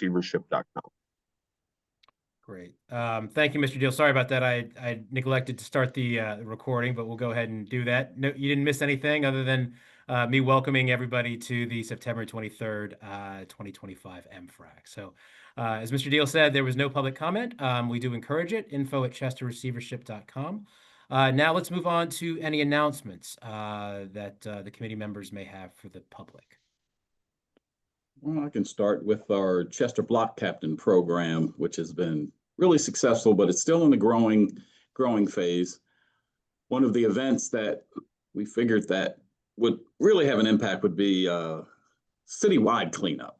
receivership.com. Great. Thank you, Mr. Deal. Sorry about that. I neglected to start the recording, but we'll go ahead and do that. No, you didn't miss anything other than me welcoming everybody to the September 23rd, 2025 MFRAC. So, as Mr. Deal said, there was no public comment. We do encourage it. info@chesterreceivership.com. Now let's move on to any announcements that the committee members may have for the public. Well, I can start with our Chester Block Captain program, which has been really successful, but it's still in the growing phase. One of the events that we figured that would really have an impact would be citywide cleanup.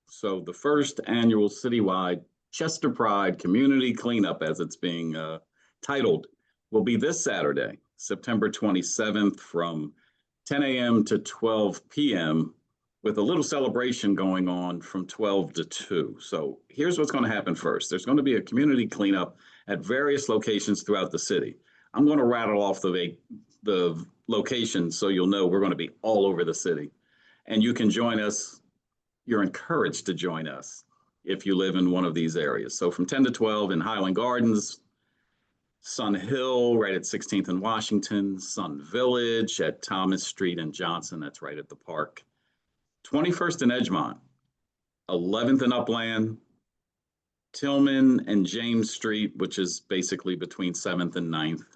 So the first annual citywide Chester Pride Community Cleanup, as it's being titled, will be this Saturday, September 27th from 10 a.m. to 12 p.m. with a little celebration going on from 12 to 2. So here's what's going to happen first. There's going to be a community cleanup at various locations throughout the city. I'm going to rattle off the locations so you'll know we're going to be all over the city. And you can join us. You're encouraged to join us if you live in one of these areas. So from 10 to 12 in Highland Gardens, Sun Hill right at 16th and Washington, Sun Village at Thomas Street and Johnson, that's right at the park. 21st and Edgemont, 11th and Upland, Tillman and James Street, which is basically between 7th and 9th.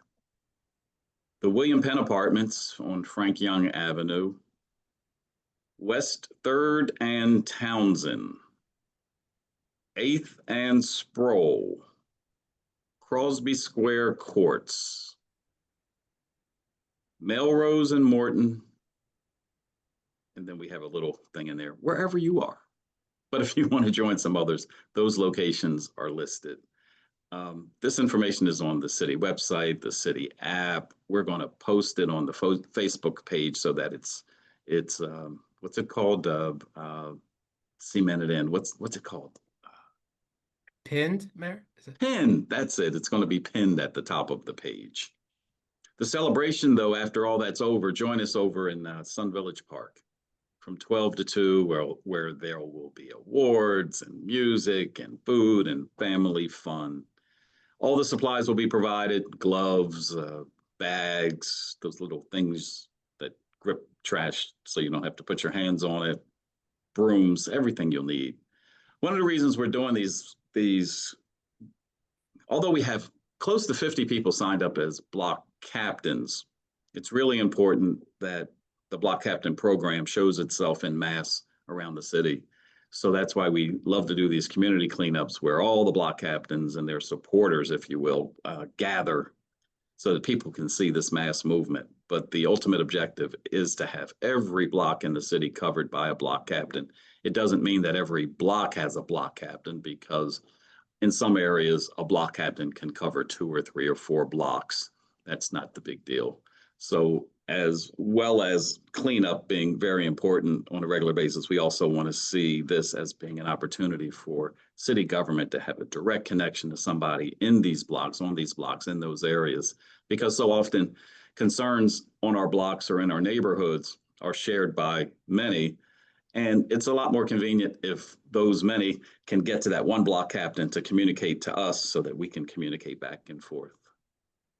The William Penn Apartments on Frank Young Avenue, West 3rd and Townsend, 8th and Sproul, Crosby Square Courts, Melrose and Morton, and then we have a little thing in there, wherever you are. But if you want to join some others, those locations are listed. This information is on the city website, the city app. We're going to post it on the Facebook page so that it's what's it called? Cemented in. What's it called? Pinned, Mayor? Pinned. That's it. It's going to be pinned at the top of the page. The celebration, though, after all that's over, join us over in Sun Village Park from 12 to 2, where there will be awards and music and food and family fun. All the supplies will be provided, gloves, bags, those little things that grip trash so you don't have to put your hands on it, brooms, everything you'll need. One of the reasons we're doing these, although we have close to 50 people signed up as block captains, it's really important that the block captain program shows itself in mass around the city. So that's why we love to do these community cleanups where all the block captains and their supporters, if you will, gather so that people can see this mass movement. But the ultimate objective is to have every block in the city covered by a block captain. It doesn't mean that every block has a block captain, because in some areas, a block captain can cover 2 or 3 or 4 blocks. That's not the big deal. So as well as cleanup being very important on a regular basis, we also want to see this as being an opportunity for city government to have a direct connection to somebody in these blocks, on these blocks, in those areas, because so often concerns on our blocks or in our neighborhoods are shared by many. And it's a lot more convenient if those many can get to that one block captain to communicate to us so that we can communicate back and forth.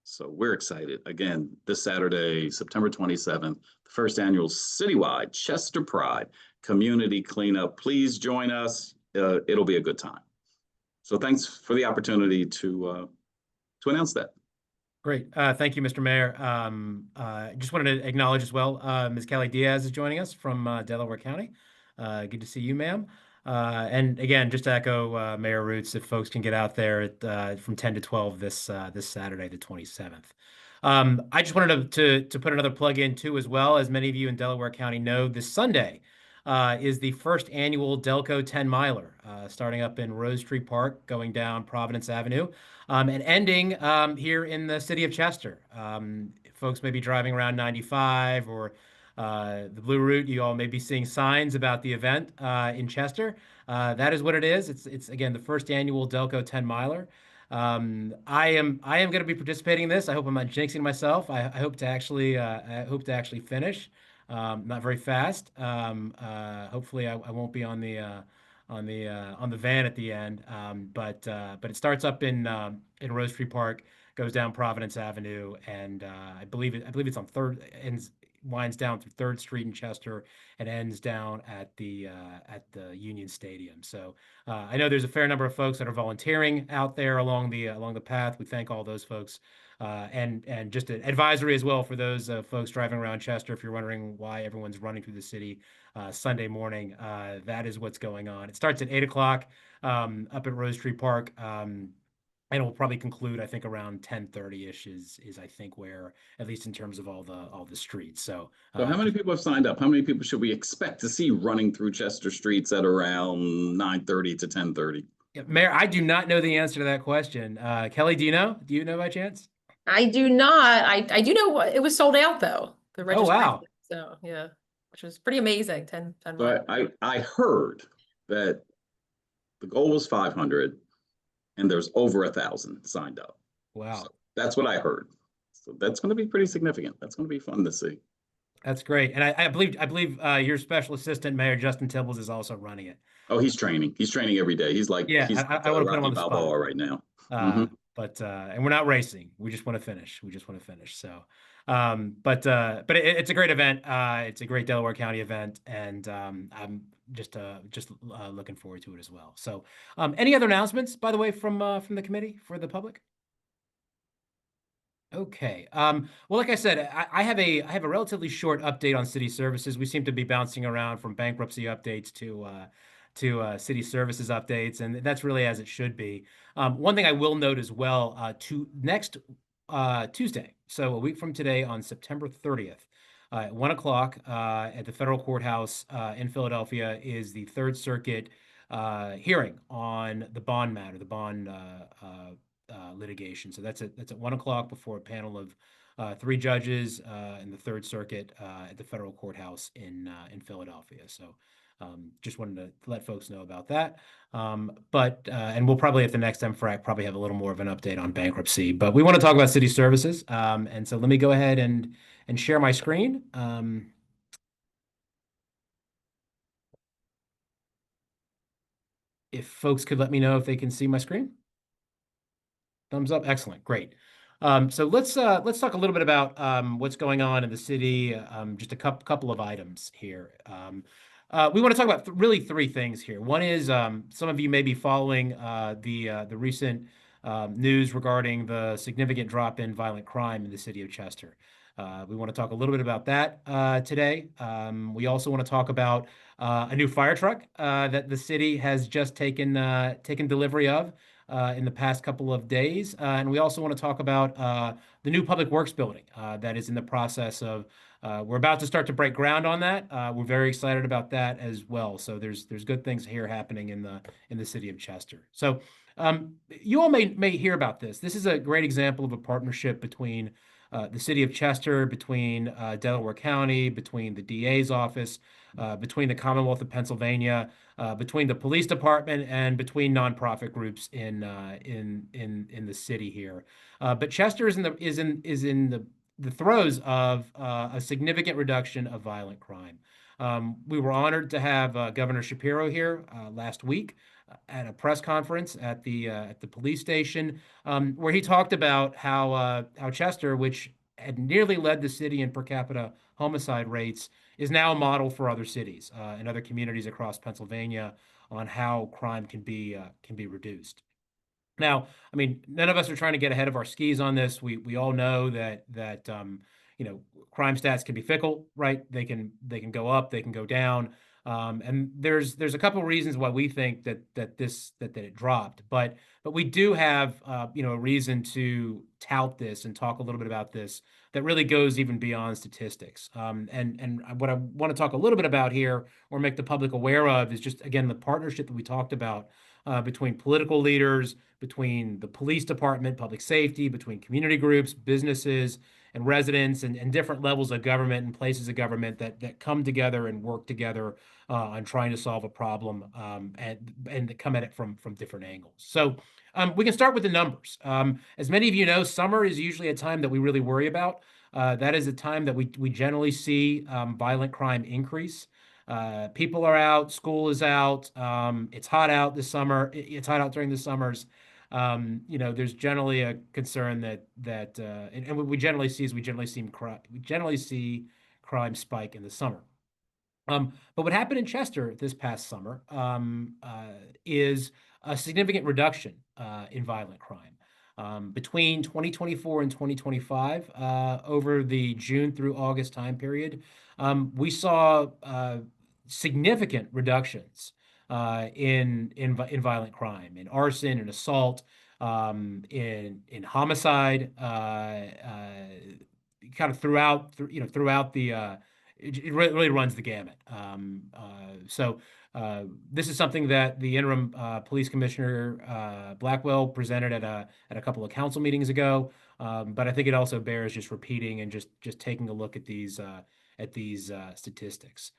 So we're excited. Again, this Saturday, September 27th, the first annual citywide Chester Pride Community Cleanup. Please join us. It'll be a good time. So thanks for the opportunity to announce that. Great. Thank you, Mr. Mayor. Just wanted to acknowledge as well, Ms. Kelly Diaz is joining us from Delaware County. Good to see you, ma'am. And again, just to echo Mayor Roots, if folks can get out there at, from 10 to 12 this Saturday, the 27th. I just wanted to put another plug in too, as well. As many of you in Delaware County know, this Sunday is the first annual Delco 10 miler, starting up in Rose Tree Park, going down Providence Avenue, and ending here in the city of Chester. Folks may be driving around 95 or the Blue Route. You all may be seeing signs about the event in Chester. That is what it is. It's again the first annual Delco 10 miler. I am going to be participating in this. I hope I'm not jinxing myself. I hope to actually finish. Not very fast. Hopefully I won't be on the on the van at the end. But it starts up in Rose Tree Park, goes down Providence Avenue, and I believe it's on Third, ends winds down through Third Street in Chester and ends down at the Union Stadium. So I know there's a fair number of folks that are volunteering out there along the path. We thank all those folks. And just an advisory as well for those folks driving around Chester. If you're wondering why everyone's running through the city Sunday morning, that is what's going on. It starts at 8 o'clock up at Rose Tree Park. And it'll probably conclude, I think, around 10:30-ish is I think where, at least in terms of all the streets. So So how many people have signed up? How many people should we expect to see running through Chester streets at around 9:30 to 10:30? yeah, Mayor, I do not know the answer to that question. Kelly, do you know? Do you know by chance? I do not. I do know it was sold out though, the Oh, registration. wow. So yeah, which was pretty amazing. 10 So miles. I heard that the goal was 500 and there's over 1,000 signed up. So Wow. that's what I heard. So that's going to be pretty significant. That's going to be fun to see. That's great. And I believe your special assistant, Mayor Justin Tibbles, is also running it. Oh, he's training. He's training every day. Yeah, He's I want to put him Rocky on the spot. Balboa right now. Uh, Mhm. and we're not racing. We just want to finish. We just want to finish. So, but it's a great event. It's a great Delaware County event, and I'm just looking forward to it as well. So, any other announcements, by the way, from the committee for the public? Okay. Well, like I said, I have a relatively short update on city services. We seem to be bouncing around from bankruptcy updates to city services updates, and that's really as it should be. One thing I will note as well, to next Tuesday, so a week from today on September 30th, at 1 o'clock at the federal courthouse in Philadelphia is the Third Circuit hearing on the bond matter, the bond litigation. So that's at 1 o'clock before a panel of three judges in the Third Circuit at the federal courthouse in Philadelphia. So just wanted to let folks know about that. And we'll probably at the next MFRAC probably have a little more of an update on bankruptcy. But we want to talk about city services. And so let me go ahead and share my screen. If folks could let me know if they can see my screen. Thumbs up. Excellent. Great. So let's talk a little bit about what's going on in the city. Just a couple of items here. We want to talk about really three things here. One is some of you may be following the recent news regarding the significant drop in violent crime in the city of Chester. We want to talk a little bit about that today. We also want to talk about a new fire truck that the city has just taken delivery of in the past couple of days. And we also want to talk about the new public works building that is in the process of, we're about to start to break ground on that. We're very excited about that as well. So there's good things here happening in the city of Chester. So you all may hear about this. This is a great example of a partnership between the city of Chester, between Delaware County, between the DA's office, between the Commonwealth of Pennsylvania, between the police department, and between nonprofit groups in the city here. But Chester is in the throes of a significant reduction of violent crime. We were honored to have Governor Shapiro here last week at a press conference at the police station, where he talked about how Chester, which had nearly led the city in per capita homicide rates, is now a model for other cities and other communities across Pennsylvania on how crime can be reduced. Now, I mean, none of us are trying to get ahead of our skis on this. We all know that crime stats can be fickle, right? They can go up, they can go down. And there's a couple of reasons why we think that it dropped, but we do have a reason to tout this and talk a little bit about this that really goes even beyond statistics. And what I want to talk a little bit about here, or make the public aware of, is just again the partnership that we talked about between political leaders, between the police department, public safety, between community groups, businesses, and residents, and different levels of government and places of government that come together and work together on trying to solve a problem, and come at it from different angles. So we can start with the numbers. As many of you know, summer is usually a time that we really worry about. That is a time that we generally see violent crime increase. People are out, school is out. It's hot out this summer. It's hot out during the summers. There's generally a concern and what we generally see is we generally see crime spike in the summer. But what happened in Chester this past summer is a significant reduction in violent crime. Between 2024 and 2025, over the June through August time period, we saw significant reductions in violent crime, in arson, in assault, in homicide, kind of throughout it really runs the gamut. This is something that the interim police commissioner Blackwell presented at a couple of council meetings ago. But I think it also bears just repeating and just taking a look at these statistics.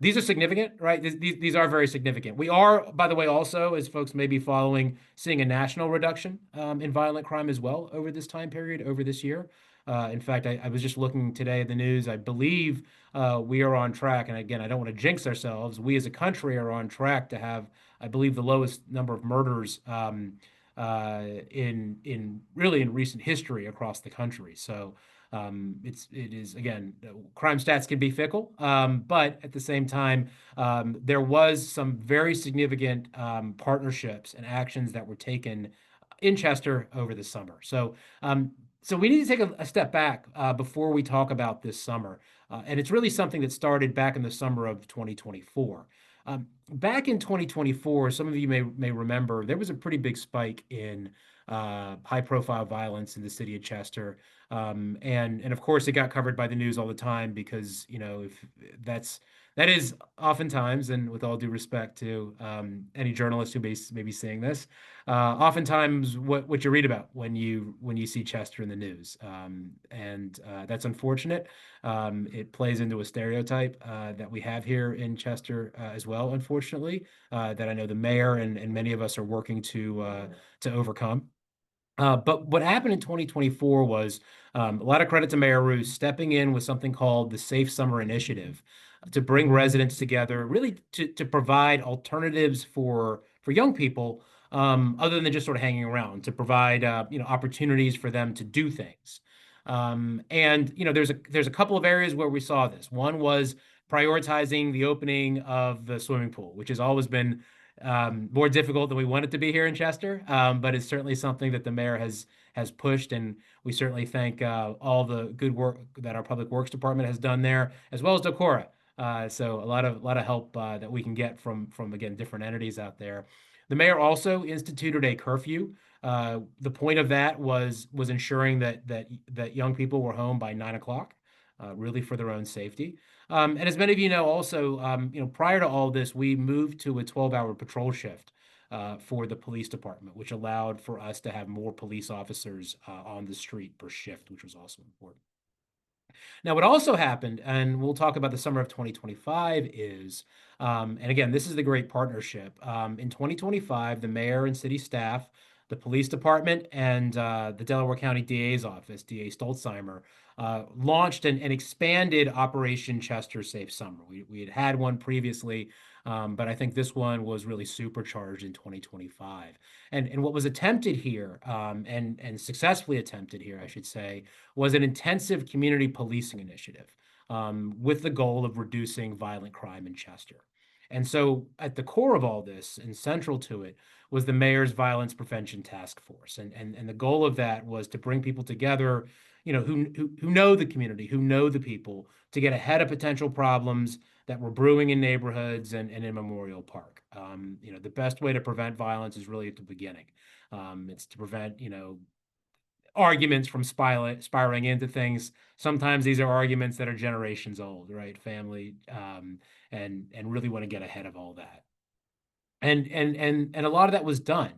These are significant, right? These are very significant. We are, by the way, also, as folks may be following, seeing a national reduction in violent crime as well over this time period, over this year. In fact, I was just looking today at the news. I believe we are on track, and again, I don't want to jinx ourselves. We as a country are on track to have, I believe, the lowest number of murders in recent history across the country. So it is again, crime stats can be fickle, but at the same time, there was some very significant partnerships and actions that were taken in Chester over the summer. So we need to take a step back before we talk about this summer. And it's really something that started back in the summer of 2024. Back in 2024, some of you may remember, there was a pretty big spike in high-profile violence in the city of Chester. And of course, it got covered by the news all the time because, if that is oftentimes, and with all due respect to any journalist who may be seeing this, oftentimes what you read about when you see Chester in the news, and that's unfortunate. It plays into a stereotype that we have here in Chester as well, unfortunately, that I know the mayor and many of us are working to overcome. But what happened in 2024 was a lot of credit to Mayor Roos stepping in with something called the Safe Summer Initiative to bring residents together, really to provide alternatives for young people, other than just sort of hanging around, to provide opportunities for them to do things. And there's a couple of areas where we saw this. One was prioritizing the opening of the swimming pool, which has always been more difficult than we want it to be here in Chester, but it's certainly something that the mayor has pushed, and we certainly thank all the good work that our Public Works Department has done there, as well as Decorah. So a lot of help that we can get from again different entities out there. The mayor also instituted a curfew. The point of that was ensuring that young people were home by 9 o'clock, really for their own safety. And as many of you know, also, prior to all this, we moved to a 12-hour patrol shift for the police department, which allowed for us to have more police officers on the street per shift, which was also important. Now, what also happened, and we'll talk about the summer of 2025, is, and again, this is the great partnership. In 2025, the mayor and city staff, the police department, and the Delaware County DA's office, DA Stolzheimer, launched and expanded Operation Chester Safe Summer. We had one previously, but I think this one was really supercharged in 2025. And what was attempted here, and successfully attempted here, I should say, was an intensive community policing initiative with the goal of reducing violent crime in Chester. And so at the core of all this and central to it was the mayor's violence prevention task force. And the goal of that was to bring people together, who know the community, who know the people, to get ahead of potential problems that were brewing in neighborhoods and in Memorial Park. The best way to prevent violence is really at the beginning. It's to prevent, arguments from spiraling into things. Sometimes these are arguments that are generations old, right? Family, and really want to get ahead of all that. And a lot of that was done.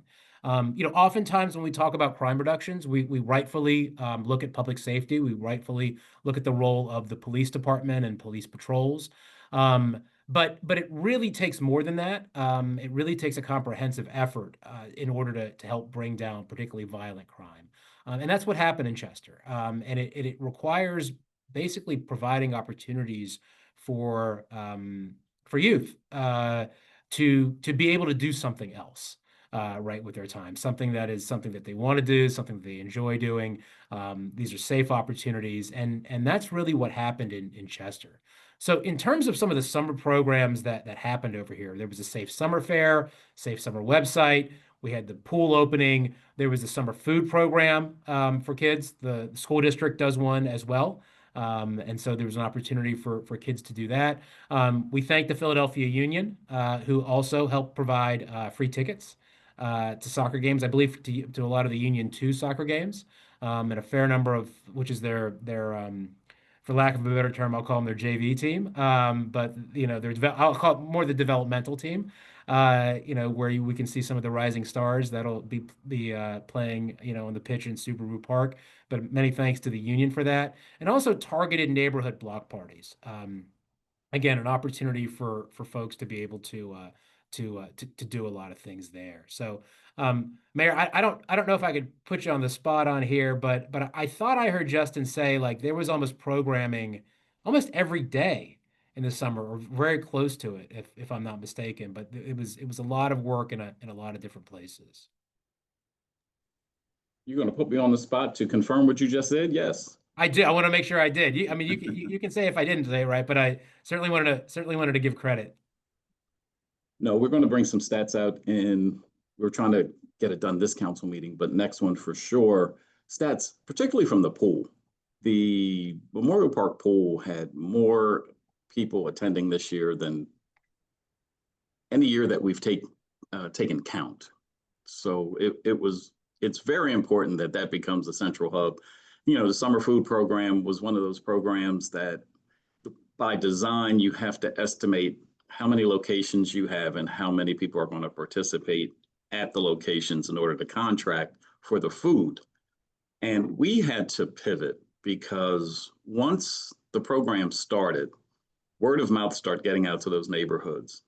Oftentimes when we talk about crime reductions, we rightfully look at public safety. We rightfully look at the role of the police department and police patrols. But it really takes more than that. It really takes a comprehensive effort in order to help bring down particularly violent crime. And that's what happened in Chester. And it requires basically providing opportunities for youth to be able to do something else. Right, with their time, something that they want to do, something that they enjoy doing. These are safe opportunities, and that's really what happened in Chester. So, in terms of some of the summer programs that happened over here, there was a Safe Summer Fair, Safe Summer website. We had the pool opening. There was a summer food program for kids. The school district does one as well. And so there was an opportunity for kids to do that. We thank the Philadelphia Union, who also helped provide free tickets to soccer games. I believe to a lot of the Union 2 soccer games, and a fair number of which is their for lack of a better term, I'll call them their JV team. But I'll call it more the developmental team. Where we can see some of the rising stars that'll be playing, on the pitch in Subaru Park. But many thanks to the Union for that, and also targeted neighborhood block parties. Again, an opportunity for folks to be able to do a lot of things there. So, Mayor, I don't know if I could put you on the spot on here, but I thought I heard Justin say like there was almost programming almost every day in the summer, or very close to it, if I'm not mistaken. But it was a lot of work in a lot of different places. You're going to put me on the spot to confirm what you just said? Yes. I did. I want to make sure I did. I mean, you can say if I didn't say it right, but I certainly wanted to give credit. No, we're going to bring some stats out, and we're trying to get it done this council meeting, but next one for sure. Stats, particularly from the pool. The Memorial Park pool had more people attending this year than any year that we've taken count. So it's very important that becomes a central hub. The summer food program was one of those programs that by design, you have to estimate how many locations you have and how many people are going to participate at the locations in order to contract for the food. And we had to pivot because once the program started, word of mouth started getting out to those neighborhoods.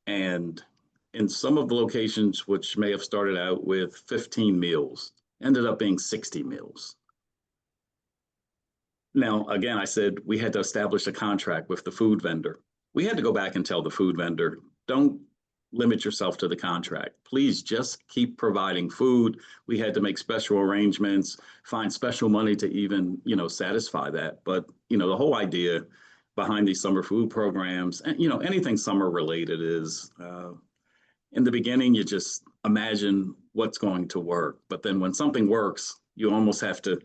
And in some of the locations, which may have started out with 15 meals, ended up being 60 meals. Now, again, I said we had to establish a contract with the food vendor. We had to go back and tell the food vendor, don't limit yourself to the contract. Please just keep providing food. We had to make special arrangements, find special money to even, satisfy that. But, the whole idea behind these summer food programs and, anything summer related is in the beginning, you just imagine what's going to work. But then when something works, you almost have to,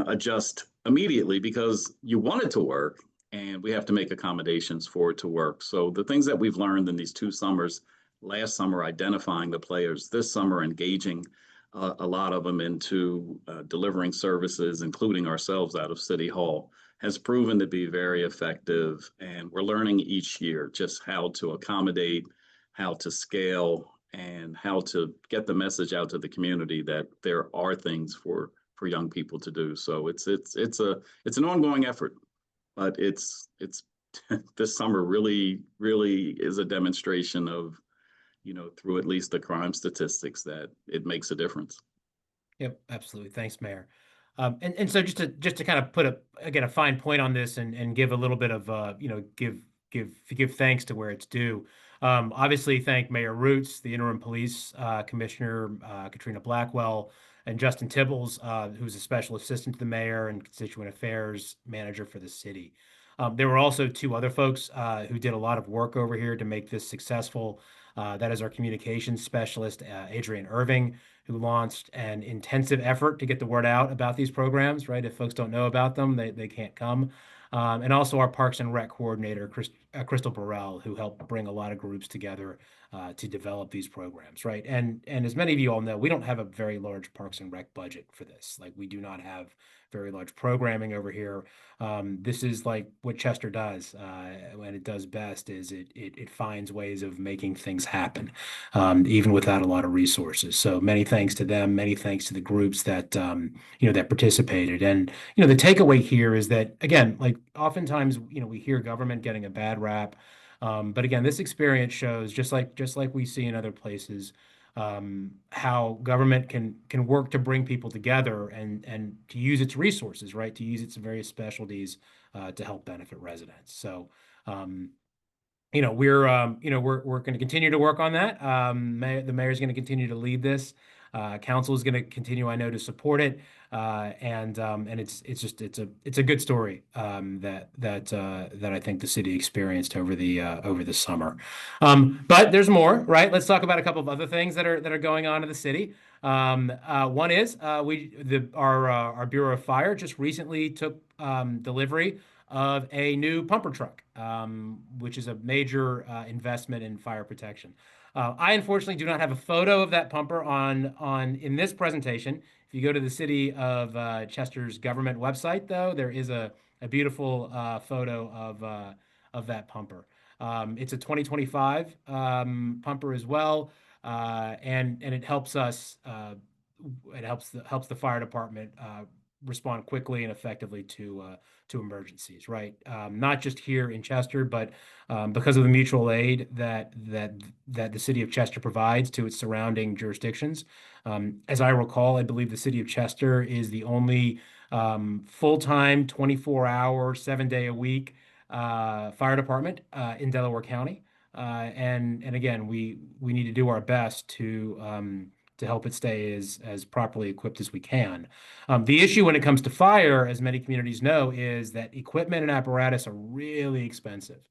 adjust immediately because you want it to work, and we have to make accommodations for it to work. So the things that we've learned in these 2 summers, last summer identifying the players, this summer engaging a lot of them into delivering services, including ourselves out of City Hall, has proven to be very effective. And we're learning each year just how to accommodate, how to scale, and how to get the message out to the community that there are things for young people to do. So it's an ongoing effort, but it's this summer really is a demonstration of, through at least the crime statistics, that it makes a difference. Yep, absolutely. Thanks, Mayor. And so just to kind of put a fine point on this and give a little bit of give thanks to where it's due. Obviously, thank Mayor Roots, the interim police commissioner, Katrina Blackwell, and Justin Tibbles, who's a special assistant to the mayor and constituent affairs manager for the city. There were also 2 other folks who did a lot of work over here to make this successful. That is our communications specialist, Adrian Irving, who launched an intensive effort to get the word out about these programs, right? If folks don't know about them, they can't come. And also our Parks and Rec coordinator, Crystal Burrell, who helped bring a lot of groups together to develop these programs, right? And as many of you all know, we don't have a very large Parks and Rec budget for this. Like, we do not have very large programming over here. This is like what Chester does, when it does best is it finds ways of making things happen, even without a lot of resources. So many thanks to them, many thanks to the groups that that participated. And the takeaway here is that, again, like oftentimes we hear government getting a bad rap, but again, this experience shows just like we see in other places, how government can work to bring people together and to use its resources, right? To use its various specialties to help benefit residents. So We're going to continue to work on that. The mayor's going to continue to lead this. Council is going to continue, I know, to support it. And it's a good story that I think the city experienced over the summer. But there's more, right? Let's talk about a couple of other things that are going on in the city. One is our Bureau of Fire just recently took delivery of a new pumper truck, which is a major investment in fire protection. I unfortunately do not have a photo of that pumper on in this presentation. If you go to the City of Chester's government website, though, there is a beautiful photo of that pumper. It's a 2025 pumper as well, and it helps us. It helps the fire department respond quickly and effectively to emergencies, right? Not just here in Chester, but because of the mutual aid that the city of Chester provides to its surrounding jurisdictions. As I recall, I believe the city of Chester is the only full-time, 24-hour, 7-day-a-week fire department in Delaware County. And again, we need to do our best to help it stay as properly equipped as we can. The issue when it comes to fire, as many communities know, is that equipment and apparatus are really expensive.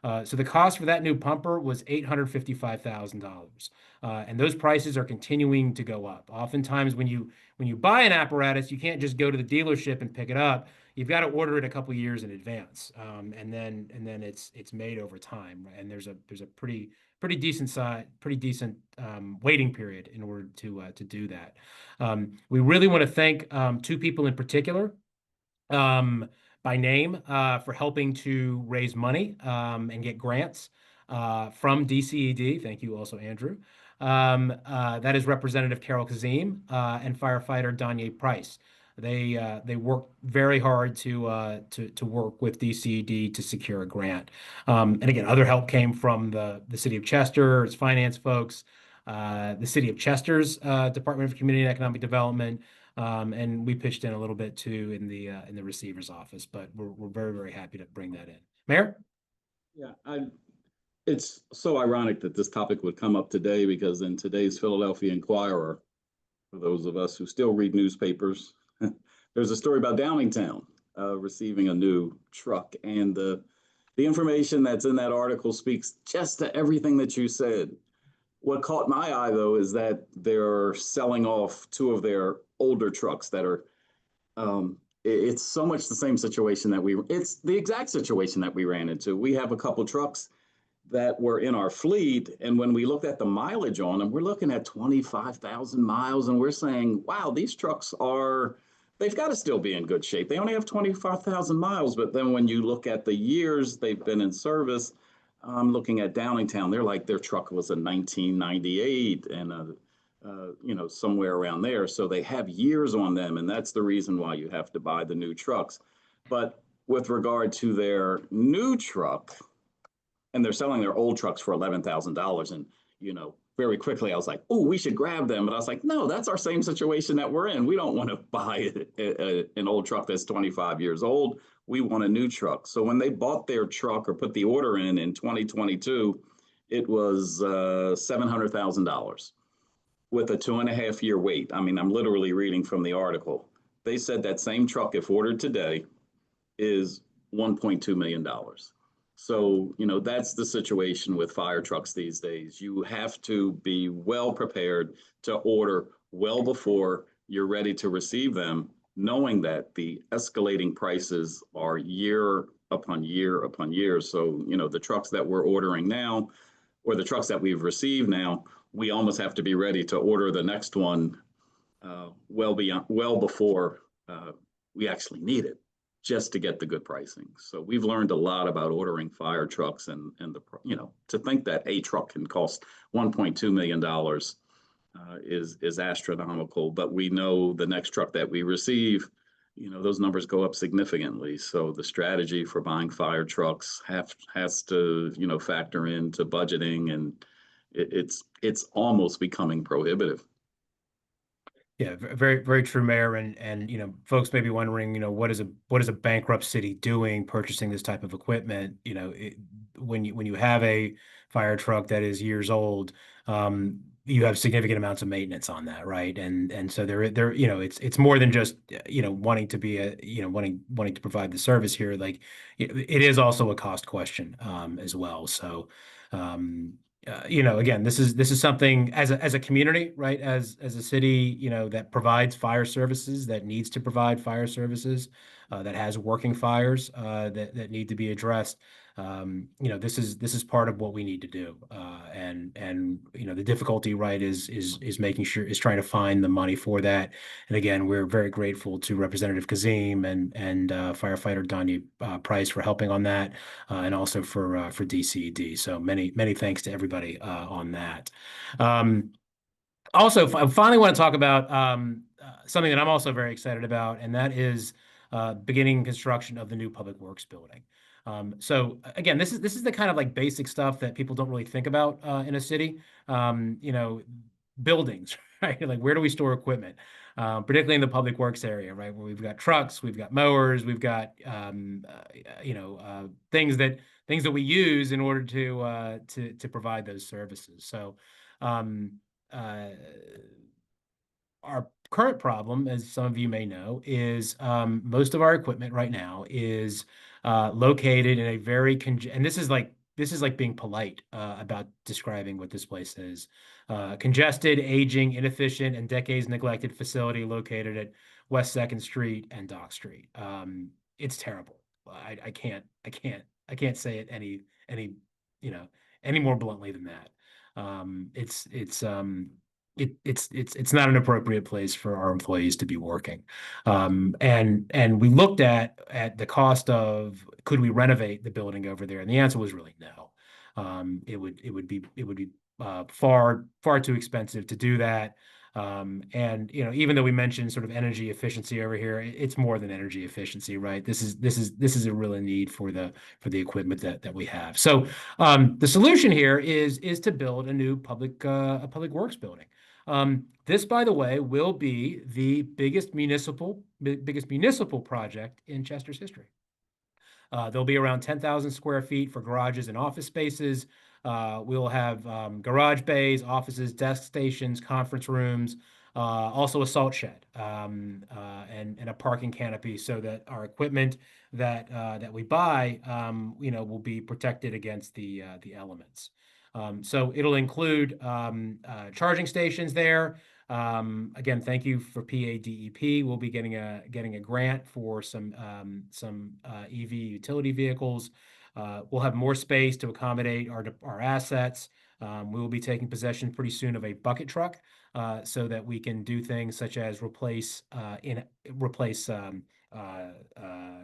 So the cost for that new pumper was $855,000. And those prices are continuing to go up. Oftentimes when you buy an apparatus, you can't just go to the dealership and pick it up. You've got to order it a couple years in advance. And then it's made over time. And there's a pretty decent waiting period in order to do that. We really want to thank two people in particular by name for helping to raise money and get grants from DCED. Thank you also, Andrew. That is Representative Carol Kazim and firefighter Danye Price. They worked very hard to work with DCED to secure a grant. And again, other help came from the city of Chester, its finance folks, the city of Chester's Department of Community and Economic Development, and we pitched in a little bit too in the receiver's office. But we're very, very happy to bring that in. Mayor? Yeah, it's so ironic that this topic would come up today because in today's Philadelphia Inquirer, for those of us who still read newspapers, there's a story about Downingtown receiving a new truck, and the information that's in that article speaks just to everything that you said. What caught my eye, though, is that they're selling off two of their older trucks that are, it's so much the same situation it's the exact situation that we ran into. We have a couple trucks that were in our fleet, and when we looked at the mileage on them, we're looking at 25,000 miles, and we're saying, wow, these trucks they've got to still be in good shape. They only have 25,000 miles, but then when you look at the years they've been in service, I'm looking at Downingtown, their truck was a 1998 and somewhere around there. So they have years on them, and that's the reason why you have to buy the new trucks. But with regard to their new truck, and they're selling their old trucks for $11,000, and very quickly I was like, oh, we should grab them. But I was like, no, that's our same situation that we're in. We don't want to buy an old truck that's 25 years old. We want a new truck. So when they bought their truck or put the order in 2022, it was $700,000 with a 2.5-year wait. I mean, I'm literally reading from the article. They said that same truck, if ordered today, is $1.2 million. So, that's the situation with fire trucks these days. You have to be well prepared to order well before you're ready to receive them, knowing that the escalating prices are year upon year upon year. So, the trucks that we're ordering now, or the trucks that we've received now, we almost have to be ready to order the next one well before we actually need it, just to get the good pricing. So we've learned a lot about ordering fire trucks, and to think that a truck can cost $1.2 million is astronomical. But we know the next truck that we receive, those numbers go up significantly. So the strategy for buying fire trucks has to factor into budgeting, and it's almost becoming prohibitive. Yeah, very, very true, Mayor. And folks may be wondering, what is a bankrupt city doing purchasing this type of equipment? When you have a fire truck that is years old, you have significant amounts of maintenance on that, right? And so it's more than just wanting to be wanting to provide the service here. Like it is also a cost question as well. So. Again, this is something as a community, right? As a city, that provides fire services, that needs to provide fire services, that has working fires that need to be addressed. This is part of what we need to do, and the difficulty, right, is making sure is trying to find the money for that. And again, we're very grateful to Representative Kazim and firefighter Danya Price for helping on that, and also for DCED. So many thanks to everybody on that. Also, I finally want to talk about something that I'm also very excited about, and that is beginning construction of the new Public Works building. So again, this is the kind of like basic stuff that people don't really think about in a city. Buildings, right? Like where do we store equipment? Particularly in the public works area, right? Where we've got trucks, we've got mowers, we've got things that we use in order to provide those services. So um, uh, our current problem, as some of you may know, is most of our equipment right now is located in a very and this is like being polite about describing what this place is. Congested, aging, inefficient, and decades neglected facility located at West Second Street and Dock Street. It's terrible. I can't say it any any more bluntly than that. It's not an appropriate place for our employees to be working. And we looked at the cost of could we renovate the building over there, and the answer was really no. It would be far too expensive to do that. And even though we mentioned sort of energy efficiency over here, it's more than energy efficiency, right? This is a real need for the equipment that we have. So the solution here is to build a new public works building. This, by the way, will be the biggest municipal project in Chester's history. There'll be around 10,000 square feet for garages and office spaces. We'll have garage bays, offices, desk stations, conference rooms, also a salt shed, and a parking canopy so that our equipment that we buy, will be protected against the elements. So it'll include charging stations there. Again, thank you for PADEP. We'll be getting a grant for some EV utility vehicles. We'll have more space to accommodate our assets. We will be taking possession pretty soon of a bucket truck, so that we can do things such as replace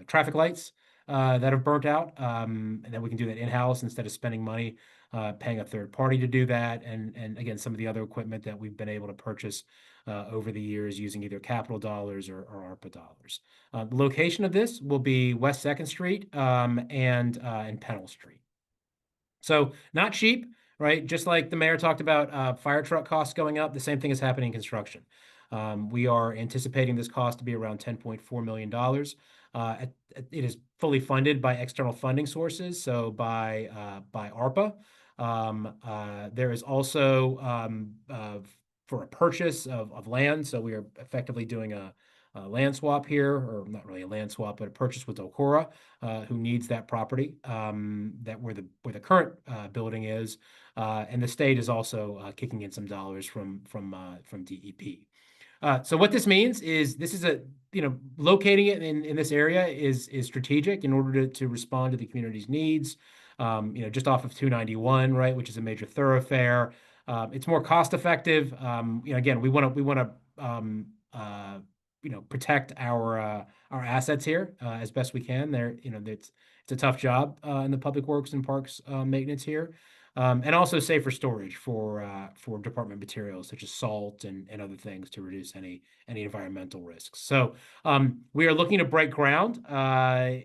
traffic lights that have burnt out, and then we can do that in-house instead of spending money paying a third party to do that. And again, some of the other equipment that we've been able to purchase over the years using either capital dollars or ARPA dollars. The location of this will be West Second Street and Pennell Street. So not cheap, right? Just like the mayor talked about fire truck costs going up, the same thing is happening in construction. We are anticipating this cost to be around $10.4 million. It is fully funded by external funding sources, so by ARPA. There is also for a purchase of land, so we are effectively doing a land swap here, or not really a land swap, but a purchase with Okora, who needs that property that where the current building is, and the state is also kicking in some dollars from DEP. So what this means is this is locating it in this area is strategic in order to respond to the community's needs. Just off of 291, right, which is a major thoroughfare. It's more cost effective. Again, we want to protect our assets here as best we can. It's a tough job in the public works and parks maintenance here. And also safer storage for department materials such as salt and other things to reduce any environmental risks. So we are looking to break ground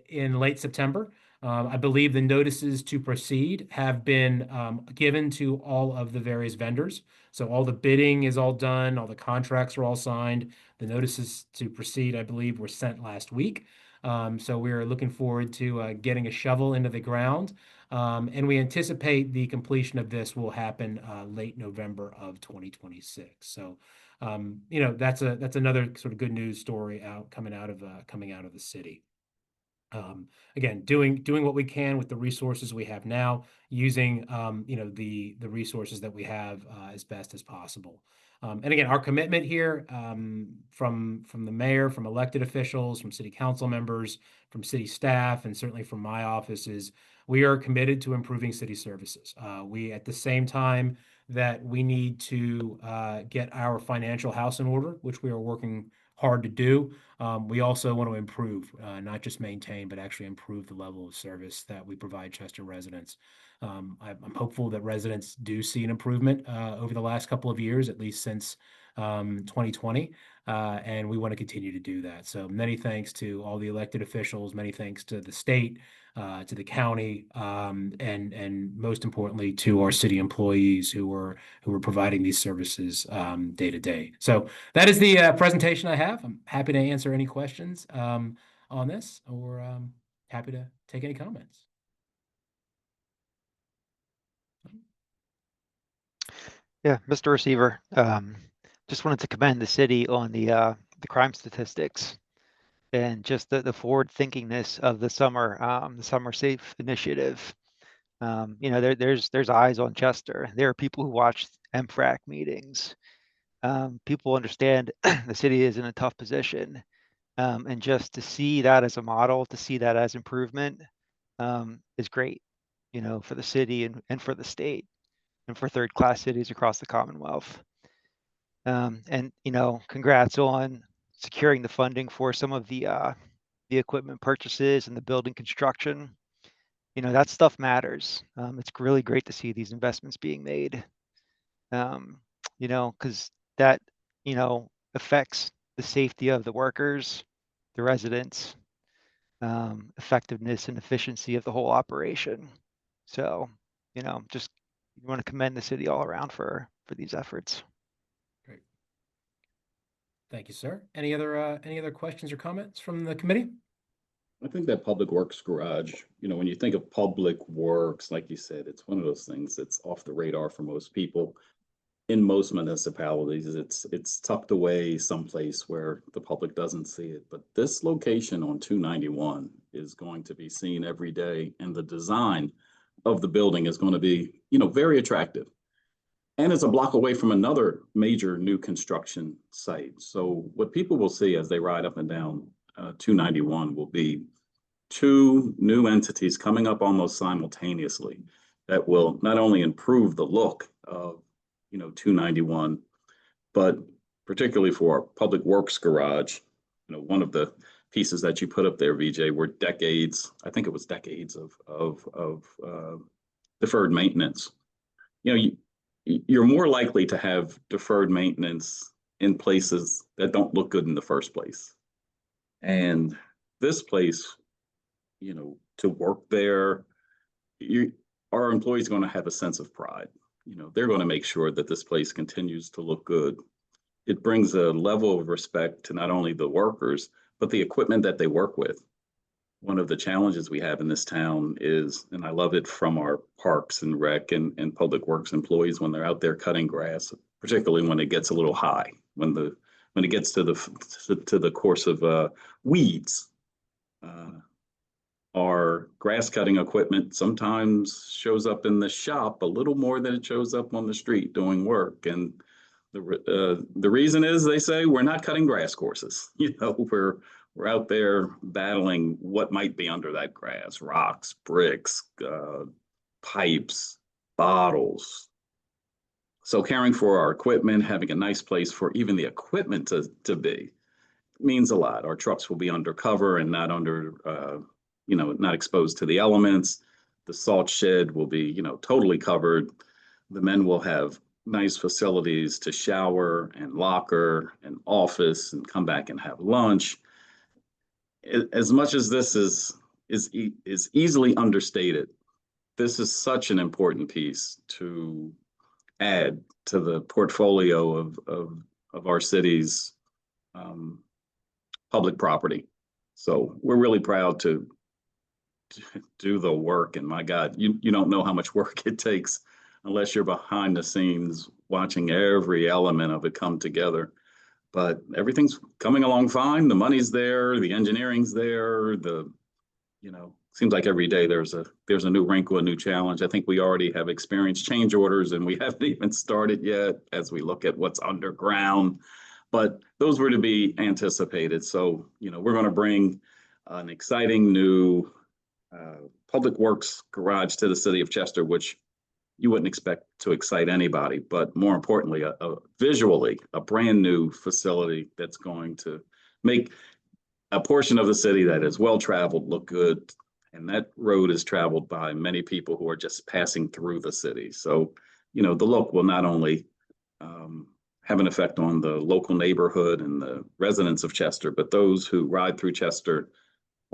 in late September. I believe the notices to proceed have been given to all of the various vendors. So all the bidding is all done, all the contracts are all signed. The notices to proceed, I believe, were sent last week. So we're looking forward to getting a shovel into the ground. And we anticipate the completion of this will happen late November of 2026. So, that's another sort of good news story coming out of the city. Again, doing what we can with the resources we have now, using the resources that we have as best as possible. And again, our commitment here from the mayor, from elected officials, from city council members, from city staff, and certainly from my office is we are committed to improving city services. We, at the same time that we need to get our financial house in order, which we are working hard to do. We also want to improve, not just maintain, but actually improve the level of service that we provide Chester residents. I'm hopeful that residents do see an improvement over the last couple of years, at least since 2020, and we want to continue to do that. So many thanks to all the elected officials, many thanks to the state, to the county, and most importantly to our city employees who are providing these services day to day. So that is the presentation I have. I'm happy to answer any questions on this, or happy to take any comments. Yeah, Mr. Receiver, just wanted to commend the city on the crime statistics and just the forward thinkingness of the summer safe initiative. There's eyes on Chester. There are people who watch MFRAC meetings. People understand the city is in a tough position, and just to see that as a model, to see that as improvement, is great, for the city and for the state and for third-class cities across the Commonwealth. And congrats on securing the funding for some of the equipment purchases and the building construction. That stuff matters. It's really great to see these investments being made. Because that affects the safety of the workers, the residents, effectiveness and efficiency of the whole operation. So, just want to commend the city all around for these efforts. Great. Thank you, sir. Any other questions or comments from the committee? I think that public works garage, when you think of public works, like you said, it's one of those things that's off the radar for most people. In most municipalities, it's tucked away someplace where the public doesn't see it. But this location on 291 is going to be seen every day, and the design of the building is going to be, very attractive. And it's a block away from another major new construction site. So what people will see as they ride up and down 291 will be two new entities coming up almost simultaneously that will not only improve the look of 291, but particularly for our public works garage, one of the pieces that you put up there, VJ, were decades, I think it was decades of deferred maintenance. You're more likely to have deferred maintenance in places that don't look good in the first place. And this place, to work there, our employees are going to have a sense of pride. They're going to make sure that this place continues to look good. It brings a level of respect to not only the workers, but the equipment that they work with. One of the challenges we have in this town is, and I love it from our parks and rec and public works employees when they're out there cutting grass, particularly when it gets a little high, when it gets to the course of weeds. Our grass cutting equipment sometimes shows up in the shop a little more than it shows up on the street doing work. And the reason is, they say, we're not cutting grass courses. We're out there battling what might be under that grass: rocks, bricks, pipes, bottles. So caring for our equipment, having a nice place for even the equipment to be, means a lot. Our trucks will be undercover and not not exposed to the elements. The salt shed will be, totally covered. The men will have nice facilities to shower and locker and office and come back and have lunch. As much as this is is easily understated. This is such an important piece to add to the portfolio of our city's public property. So we're really proud to do the work. And my God, you don't know how much work it takes unless you're behind the scenes watching every element of it come together. But everything's coming along fine. The money's there, the engineering's there, seems like every day there's a new wrinkle, a new challenge. I think we already have experienced change orders and we haven't even started yet as we look at what's underground. But those were to be anticipated. So, we're going to bring an exciting new public works garage to the city of Chester, which you wouldn't expect to excite anybody, but more importantly, visually, a brand new facility that's going to make a portion of the city that is well-traveled look good. And that road is traveled by many people who are just passing through the city. So, the look will not only have an effect on the local neighborhood and the residents of Chester, but those who ride through Chester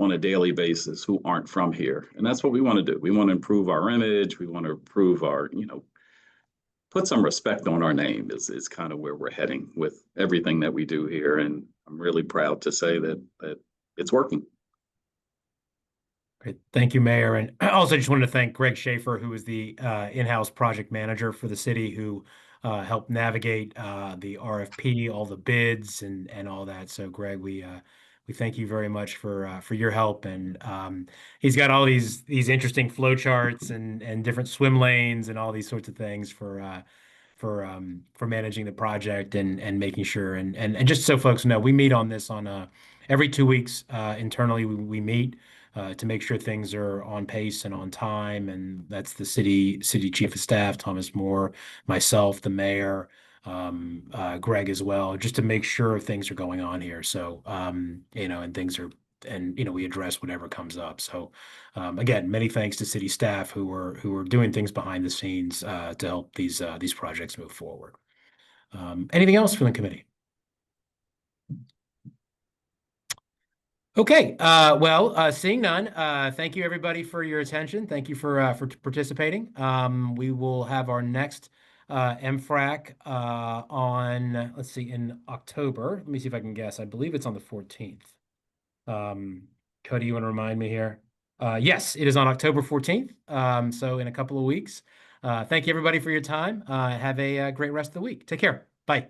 on a daily basis who aren't from here. And that's what we want to do. We want to improve our image. We want to improve our, put some respect on our name is kind of where we're heading with everything that we do here. And I'm really proud to say that it's working. Great. Thank you, Mayor. And I also just wanted to thank Greg Schaefer, who is the in-house project manager for the city, who helped navigate the RFP, all the bids and all that. So Greg, we thank you very much for your help. And he's got all these interesting flow charts and different swim lanes and all these sorts of things for managing the project and making sure and just so folks know, we meet on this on every 2 weeks internally. We meet to make sure things are on pace and on time, and that's the city chief of staff, Thomas Moore, myself, the mayor, Greg as well, just to make sure things are going on here. So and things are. And we address whatever comes up. So again, many thanks to city staff who are doing things behind the scenes to help these projects move forward. Anything else from the committee? Okay. Well, seeing none, thank you everybody for your attention. Thank you for participating. We will have our next MFRAC on, let's see, in October. Let me see if I can guess. I believe it's on the 14th. Cody, you want to remind me here? Yes, it is on October 14th. So in a couple of weeks. Thank you everybody for your time. Have a great rest of the week. Take care. Bye.